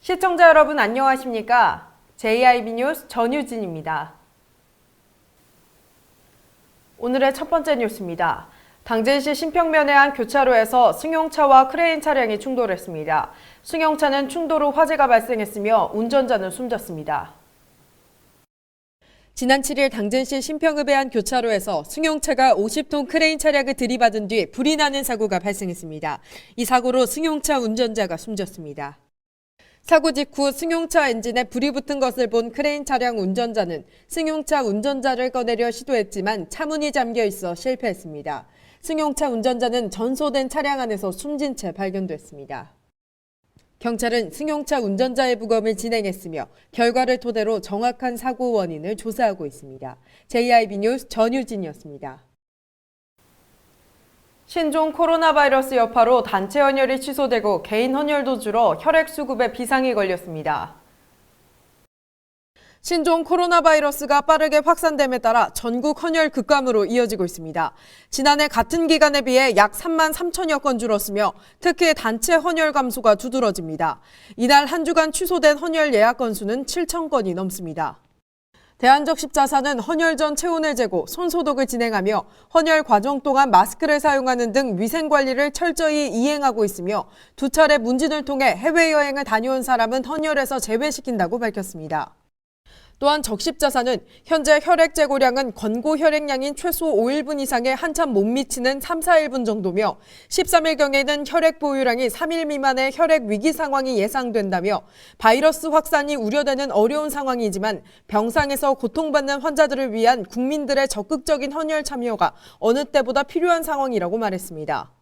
시청자 여러분 안녕하십니까? JIB 뉴스 전유진입니다. 오늘의 첫 번째 뉴스입니다. 당진시 신평면의 한 교차로에서 승용차와 크레인 차량이 충돌했습니다. 승용차는 충돌 후 화재가 발생했으며 운전자는 숨졌습니다. 지난 7일 당진시 신평읍의 한 교차로에서 승용차가 50톤 크레인 차량을 들이받은 뒤 불이 나는 사고가 발생했습니다. 이 사고로 승용차 운전자가 숨졌습니다. 사고 직후 승용차 엔진에 불이 붙은 것을 본 크레인 차량 운전자는 승용차 운전자를 꺼내려 시도했지만 차문이 잠겨 있어 실패했습니다. 승용차 운전자는 전소된 차량 안에서 숨진 채 발견됐습니다. 경찰은 승용차 운전자의 부검을 진행했으며 결과를 토대로 정확한 사고 원인을 조사하고 있습니다. JIB 뉴스 전유진이었습니다. 신종 코로나 바이러스 여파로 단체 헌혈이 취소되고 개인 헌혈도 줄어 혈액 수급에 비상이 걸렸습니다. 신종 코로나 바이러스가 빠르게 확산됨에 따라 전국 헌혈 급감으로 이어지고 있습니다. 지난해 같은 기간에 비해 약 3만 3천여 건 줄었으며 특히 단체 헌혈 감소가 두드러집니다. 이날 한 주간 취소된 헌혈 예약 건수는 7천 건이 넘습니다. 대한적십자사는 헌혈 전 체온을 재고 손소독을 진행하며 헌혈 과정 동안 마스크를 사용하는 등 위생관리를 철저히 이행하고 있으며 두 차례 문진을 통해 해외여행을 다녀온 사람은 헌혈에서 제외시킨다고 밝혔습니다. 또한 적십자사는 현재 혈액 제고량은 권고 혈액량인 최소 5일분 이상에 한참 못 미치는 3, 4일분 정도며 13일경에는 혈액 보유량이 3일 미만의 혈액 위기 상황이 예상된다며 바이러스 확산이 우려되는 어려운 상황이지만 병상에서 고통받는 환자들을 위한 국민들의 적극적인 헌혈 참여가 어느 때보다 필요한 상황이라고 말했습니다.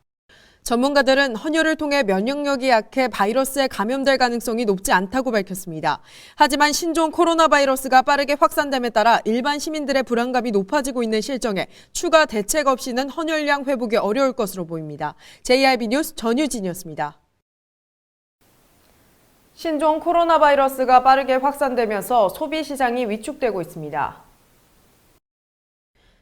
전문가들은 헌혈을 통해 면역력이 약해 바이러스에 감염될 가능성이 높지 않다고 밝혔습니다. 하지만 신종 코로나 바이러스가 빠르게 확산됨에 따라 일반 시민들의 불안감이 높아지고 있는 실정에 추가 대책 없이는 헌혈량 회복이 어려울 것으로 보입니다. JIB 뉴스 전유진이었습니다. 신종 코로나 바이러스가 빠르게 확산되면서 소비 시장이 위축되고 있습니다.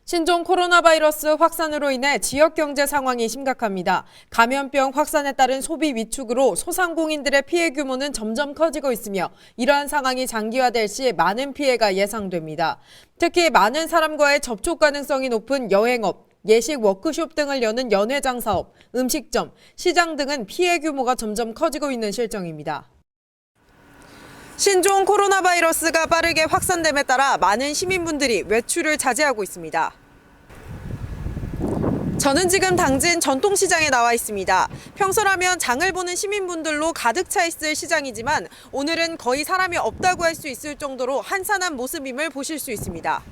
신종 코로나 바이러스 확산으로 인해 지역 경제 상황이 심각합니다. 감염병 확산에 따른 소비 위축으로 소상공인들의 피해 규모는 점점 커지고 있으며 이러한 상황이 장기화될 시 많은 피해가 예상됩니다. 특히 많은 사람과의 접촉 가능성이 높은 여행업, 예식 워크숍 등을 여는 연회장 사업, 음식점, 시장 등은 피해 규모가 점점 커지고 있는 실정입니다. 신종 코로나 바이러스가 빠르게 확산됨에 따라 많은 시민분들이 외출을 자제하고 있습니다. 저는 지금 당진 전통시장에 나와 있습니다. 평소라면 장을 보는 시민분들로 가득 차 있을 시장이지만 오늘은 거의 사람이 없다고 할 수 있을 정도로 한산한 모습임을 보실 수 있습니다.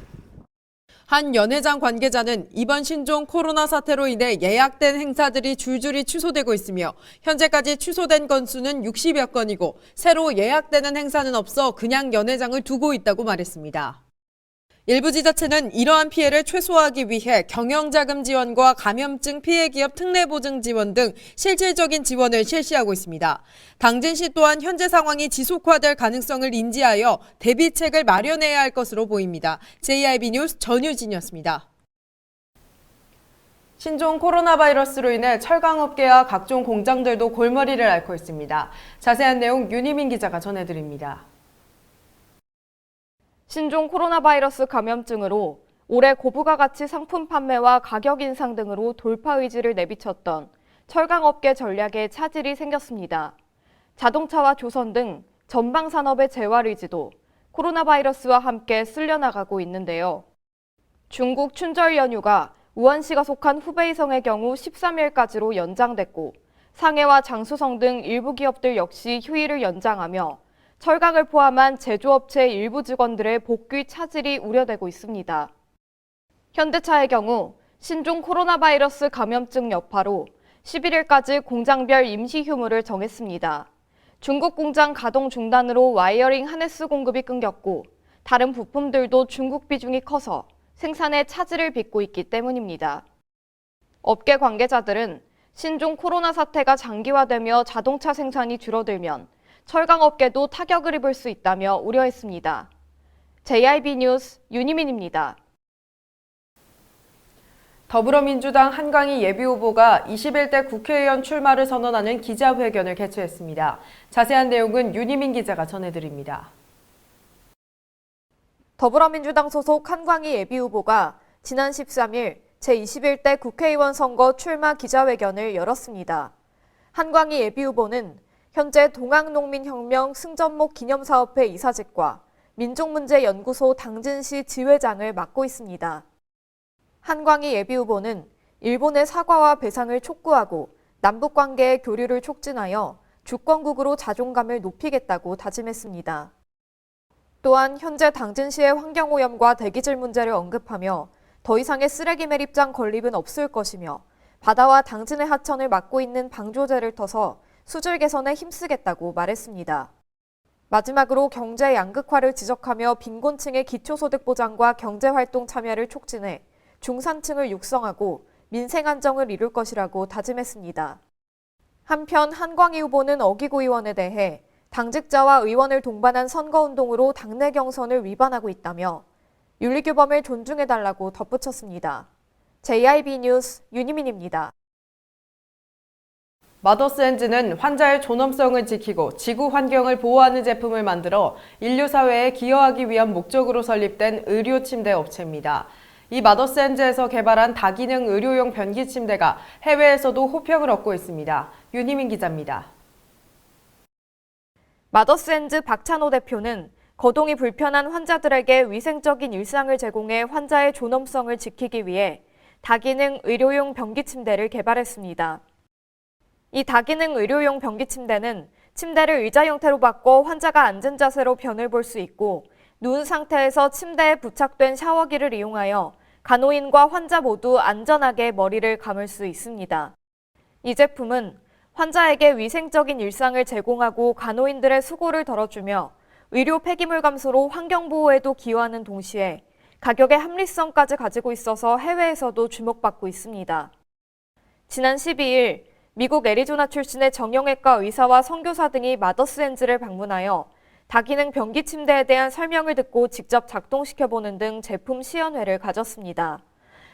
한 연회장 관계자는 이번 신종 코로나 사태로 인해 예약된 행사들이 줄줄이 취소되고 있으며 현재까지 취소된 건수는 60여 건이고 새로 예약되는 행사는 없어 그냥 연회장을 두고 있다고 말했습니다. 일부 지자체는 이러한 피해를 최소화하기 위해 경영자금 지원과 감염증 피해 기업 특례보증 지원 등 실질적인 지원을 실시하고 있습니다. 당진시 또한 현재 상황이 지속화될 가능성을 인지하여 대비책을 마련해야 할 것으로 보입니다. JIB 뉴스 전유진이었습니다. 신종 코로나 바이러스로 인해 철강업계와 각종 공장들도 골머리를 앓고 있습니다. 자세한 내용 윤희민 기자가 전해드립니다. 신종 코로나 바이러스 감염증으로 올해 고부가 가치 상품 판매와 가격 인상 등으로 돌파 의지를 내비쳤던 철강업계 전략에 차질이 생겼습니다. 자동차와 조선 등 전방 산업의 재활 의지도 코로나 바이러스와 함께 쓸려나가고 있는데요. 중국 춘절 연휴가 우한시가 속한 후베이성의 경우 13일까지로 연장됐고 상해와 장수성 등 일부 기업들 역시 휴일을 연장하며 철강을 포함한 제조업체 일부 직원들의 복귀 차질이 우려되고 있습니다. 현대차의 경우 신종 코로나 바이러스 감염증 여파로 11일까지 공장별 임시 휴무를 정했습니다. 중국 공장 가동 중단으로 와이어링 하네스 공급이 끊겼고 다른 부품들도 중국 비중이 커서 생산에 차질을 빚고 있기 때문입니다. 업계 관계자들은 신종 코로나 사태가 장기화되며 자동차 생산이 줄어들면 철강업계도 타격을 입을 수 있다며 우려했습니다. JIB 뉴스 윤희민입니다. 더불어민주당 한광희 예비후보가 21대 국회의원 출마를 선언하는 기자회견을 개최했습니다. 자세한 내용은 윤희민 기자가 전해드립니다. 더불어민주당 소속 한광희 예비후보가 지난 13일 제21대 국회의원 선거 출마 기자회견을 열었습니다. 한광희 예비후보는 현재 동학농민혁명 승전목 기념사업회 이사직과 민족문제연구소 당진시 지회장을 맡고 있습니다. 한광희 예비후보는 일본의 사과와 배상을 촉구하고 남북관계의 교류를 촉진하여 주권국으로 자존감을 높이겠다고 다짐했습니다. 또한 현재 당진시의 환경오염과 대기질 문제를 언급하며 더 이상의 쓰레기 매립장 건립은 없을 것이며 바다와 당진의 하천을 막고 있는 방조제를 터서 수질 개선에 힘쓰겠다고 말했습니다. 마지막으로 경제 양극화를 지적하며 빈곤층의 기초소득 보장과 경제활동 참여를 촉진해 중산층을 육성하고 민생 안정을 이룰 것이라고 다짐했습니다. 한편 한광희 후보는 어기구 의원에 대해 당직자와 의원을 동반한 선거운동으로 당내 경선을 위반하고 있다며 윤리규범을 존중해달라고 덧붙였습니다. JIB 뉴스 윤희민입니다. 마더스엔즈는 환자의 존엄성을 지키고 지구 환경을 보호하는 제품을 만들어 인류 사회에 기여하기 위한 목적으로 설립된 의료 침대 업체입니다. 이 마더스엔즈에서 개발한 다기능 의료용 변기 침대가 해외에서도 호평을 얻고 있습니다. 윤희민 기자입니다. 마더스엔즈 박찬호 대표는 거동이 불편한 환자들에게 위생적인 일상을 제공해 환자의 존엄성을 지키기 위해 다기능 의료용 변기 침대를 개발했습니다. 이 다기능 의료용 변기 침대는 침대를 의자 형태로 바꿔 환자가 앉은 자세로 변을 볼 수 있고 누운 상태에서 침대에 부착된 샤워기를 이용하여 간호인과 환자 모두 안전하게 머리를 감을 수 있습니다. 이 제품은 환자에게 위생적인 일상을 제공하고 간호인들의 수고를 덜어주며 의료 폐기물 감소로 환경보호에도 기여하는 동시에 가격의 합리성까지 가지고 있어서 해외에서도 주목받고 있습니다. 지난 12일 미국 애리조나 출신의 정형외과 의사와 선교사 등이 마더스엔즈를 방문하여 다기능 변기 침대에 대한 설명을 듣고 직접 작동시켜보는 등 제품 시연회를 가졌습니다.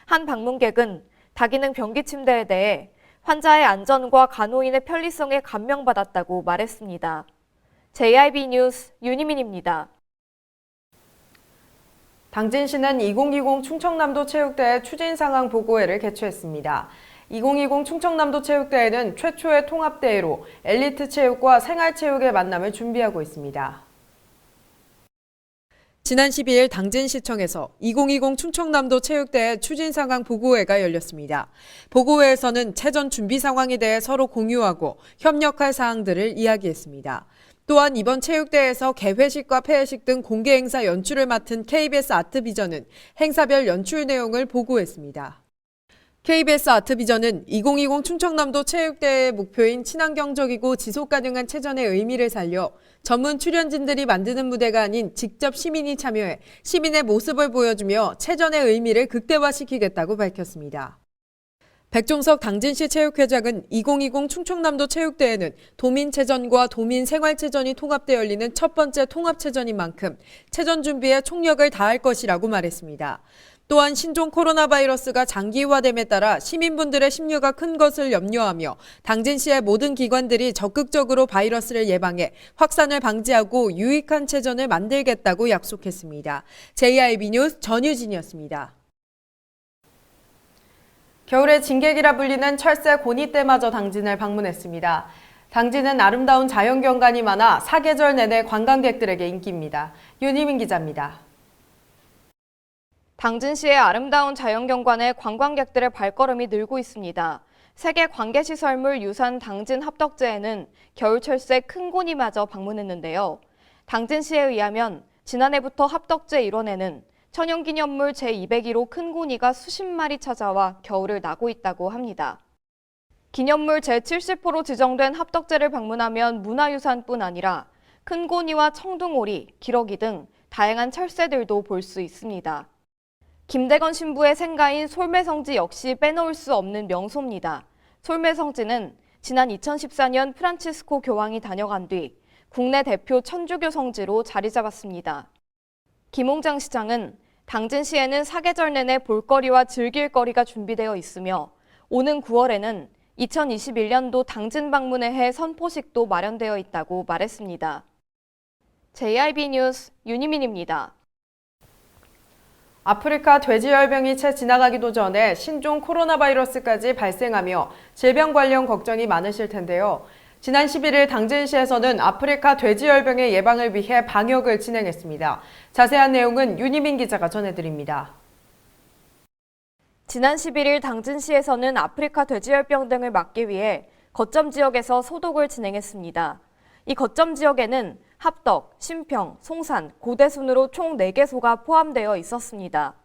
한 방문객은 다기능 변기 침대에 대해 환자의 안전과 간호인의 편리성에 감명받았다고 말했습니다. JIB 뉴스 윤희민입니다. 당진시는 2020 충청남도 체육대회 추진 상황 보고회를 개최했습니다. 2020 충청남도 체육대회는 최초의 통합대회로 엘리트 체육과 생활체육의 만남을 준비하고 있습니다. 지난 12일 당진시청에서 2020 충청남도 체육대회 추진 상황 보고회가 열렸습니다. 보고회에서는 체전 준비 상황에 대해 서로 공유하고 협력할 사항들을 이야기했습니다. 또한 이번 체육대회에서 개회식과 폐회식 등 공개 행사 연출을 맡은 KBS 아트비전은 행사별 연출 내용을 보고했습니다. KBS 아트비전은 2020 충청남도 체육대회의 목표인 친환경적이고 지속가능한 체전의 의미를 살려 전문 출연진들이 만드는 무대가 아닌 직접 시민이 참여해 시민의 모습을 보여주며 체전의 의미를 극대화시키겠다고 밝혔습니다. 백종석 당진시 체육회장은 2020 충청남도 체육대회는 도민체전과 도민생활체전이 통합돼 열리는 첫 번째 통합체전인 만큼 체전 준비에 총력을 다할 것이라고 말했습니다. 또한 신종 코로나 바이러스가 장기화됨에 따라 시민분들의 심려가 큰 것을 염려하며 당진시의 모든 기관들이 적극적으로 바이러스를 예방해 확산을 방지하고 유익한 체전을 만들겠다고 약속했습니다. JIB 뉴스 전유진이었습니다. 겨울의 진객이라 불리는 철새 고니떼마저 당진을 방문했습니다. 당진은 아름다운 자연경관이 많아 사계절 내내 관광객들에게 인기입니다. 윤희민 기자입니다. 당진시의 아름다운 자연경관에 관광객들의 발걸음이 늘고 있습니다. 세계 관계시설물 유산 당진 합덕제에는 겨울철새 큰고니마저 방문했는데요. 당진시에 의하면 지난해부터 합덕제 일원에는 천연기념물 제201호 큰고니가 수십 마리 찾아와 겨울을 나고 있다고 합니다. 기념물 제70호로 지정된 합덕제를 방문하면 문화유산뿐 아니라 큰고니와 청둥오리, 기러기 등 다양한 철새들도 볼 수 있습니다. 김대건 신부의 생가인 솔매성지 역시 빼놓을 수 없는 명소입니다. 솔매성지는 지난 2014년 프란치스코 교황이 다녀간 뒤 국내 대표 천주교 성지로 자리 잡았습니다. 김홍장 시장은 당진시에는 사계절 내내 볼거리와 즐길 거리가 준비되어 있으며 오는 9월에는 2021년도 당진 방문에 해 선포식도 마련되어 있다고 말했습니다. JIB 뉴스 윤희민입니다. 아프리카 돼지열병이 채 지나가기도 전에 신종 코로나 바이러스까지 발생하며 질병 관련 걱정이 많으실 텐데요. 지난 11일 당진시에서는 아프리카 돼지열병의 예방을 위해 방역을 진행했습니다. 자세한 내용은 윤희민 기자가 전해드립니다. 지난 11일 당진시에서는 아프리카 돼지열병 등을 막기 위해 거점 지역에서 소독을 진행했습니다. 이 거점 지역에는 합덕, 신평, 송산, 고대순으로 총 4개소가 포함되어 있었습니다.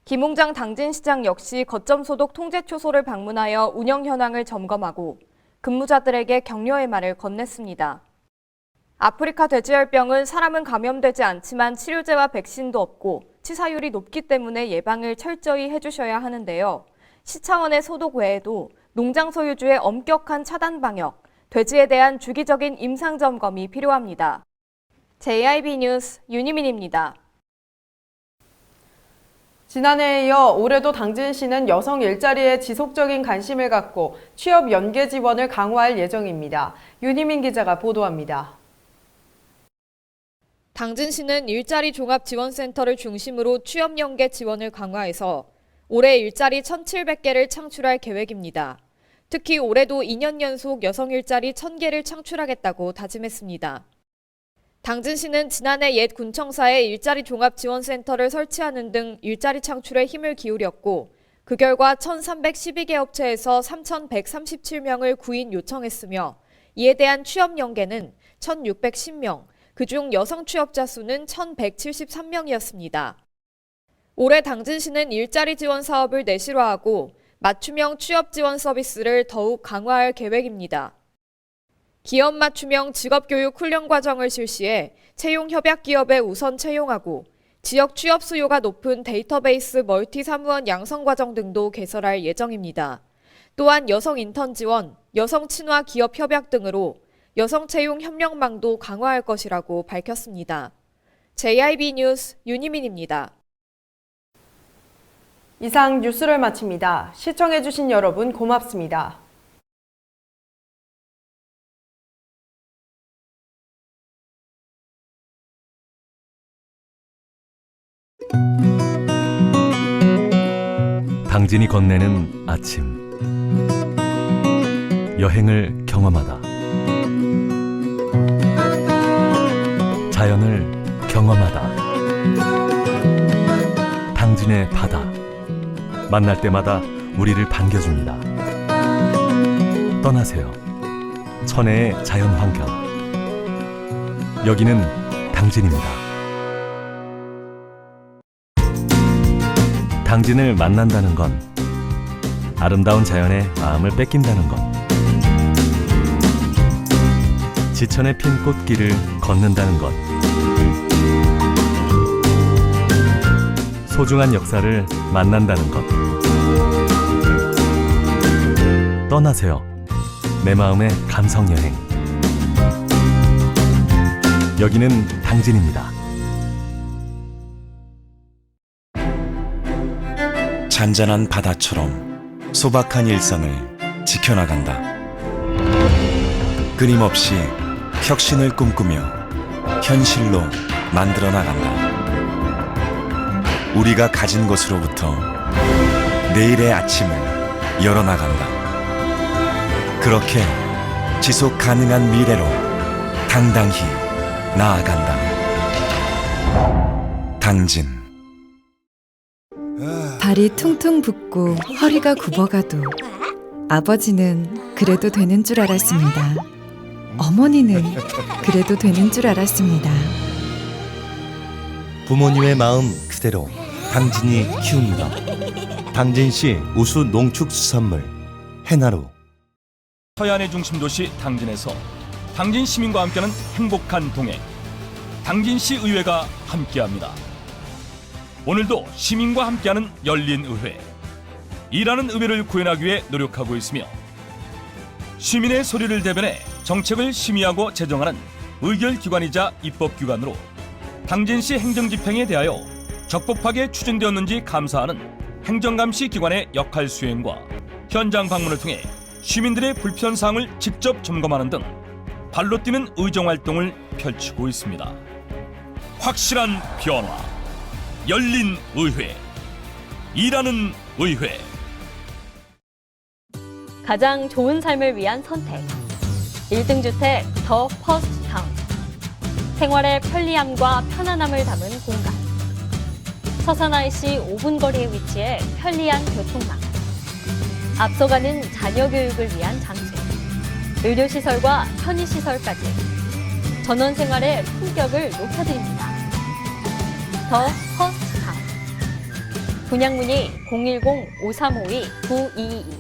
김웅장 당진시장 역시 거점 소독 통제초소를 방문하여 운영 현황을 점검하고 근무자들에게 격려의 말을 건넸습니다. 아프리카 돼지열병은 사람은 감염되지 않지만 치료제와 백신도 없고 치사율이 높기 때문에 예방을 철저히 해주셔야 하는데요. 시 차원의 소독 외에도 농장 소유주의 엄격한 차단 방역, 돼지에 대한 주기적인 임상 점검이 필요합니다. JIB 뉴스 윤희민입니다. 지난해에 이어 올해도 당진시는 여성 일자리에 지속적인 관심을 갖고 취업 연계 지원을 강화할 예정입니다. 윤희민 기자가 보도합니다. 당진시는 일자리 종합지원센터를 중심으로 취업 연계 지원을 강화해서 올해 일자리 1,700개를 창출할 계획입니다. 특히 올해도 2년 연속 여성 일자리 1,000개를 창출하겠다고 다짐했습니다. 당진시는 지난해 옛 군청사에 일자리 종합지원센터를 설치하는 등 일자리 창출에 힘을 기울였고 그 결과 1,312개 업체에서 3,137명을 구인 요청했으며 이에 대한 취업 연계는 1,610명, 그중 여성 취업자 수는 1,173명이었습니다. 올해 당진시는 일자리 지원 사업을 내실화하고 맞춤형 취업 지원 서비스를 더욱 강화할 계획입니다. 기업 맞춤형 직업교육 훈련 과정을 실시해 채용 협약 기업에 우선 채용하고 지역 취업 수요가 높은 데이터베이스 멀티 사무원 양성 과정 등도 개설할 예정입니다. 또한 여성 인턴 지원, 여성 친화 기업 협약 등으로 여성 채용 협력망도 강화할 것이라고 밝혔습니다. JIB 뉴스 윤희민입니다. 이상 뉴스를 마칩니다. 시청해주신 여러분 고맙습니다. 당진이 건네는 아침 여행을 경험하다 자연을 경험하다 당진의 바다 만날 때마다 우리를 반겨줍니다. 떠나세요. 천혜의 자연환경 여기는 당진입니다. 당진을 만난다는 건 아름다운 자연에 마음을 뺏긴다는 것 지천에 핀 꽃길을 걷는다는 것 소중한 역사를 만난다는 것 떠나세요. 내 마음의 감성여행 여기는 당진입니다. 잔잔한 바다처럼 소박한 일상을 지켜나간다. 끊임없이 혁신을 꿈꾸며 현실로 만들어 나간다. 우리가 가진 것으로부터 내일의 아침을 열어나간다. 그렇게 지속 가능한 미래로 당당히 나아간다. 당진. 발이 퉁퉁 붓고 허리가 굽어가도 아버지는 그래도 되는 줄 알았습니다. 어머니는 그래도 되는 줄 알았습니다. 부모님의 마음 그대로 당진이 키웁니다. 당진시 우수 농축수산물 해나루. 서해안의 중심도시 당진에서 당진 시민과 함께하는 행복한 동행 당진시 의회가 함께합니다. 오늘도 시민과 함께하는 열린 의회 일하는 의회를 구현하기 위해 노력하고 있으며 시민의 소리를 대변해 정책을 심의하고 제정하는 의결기관이자 입법기관으로 당진시 행정집행에 대하여 적법하게 추진되었는지 감사하는 행정감시 기관의 역할 수행과 현장 방문을 통해 시민들의 불편사항을 직접 점검하는 등 발로 뛰는 의정활동을 펼치고 있습니다. 확실한 변화, 열린 의회, 일하는 의회. 가장 좋은 삶을 위한 선택. 1등 주택 더 퍼스트 타운. 생활의 편리함과 편안함을 담은 공간. 서산 IC 5분 거리에 위치해 편리한 교통망. 앞서가는 자녀 교육을 위한 장소. 의료시설과 편의시설까지. 전원 생활의 품격을 높여드립니다. 더 퍼스트 타운. 분양 문의 010-5352-9222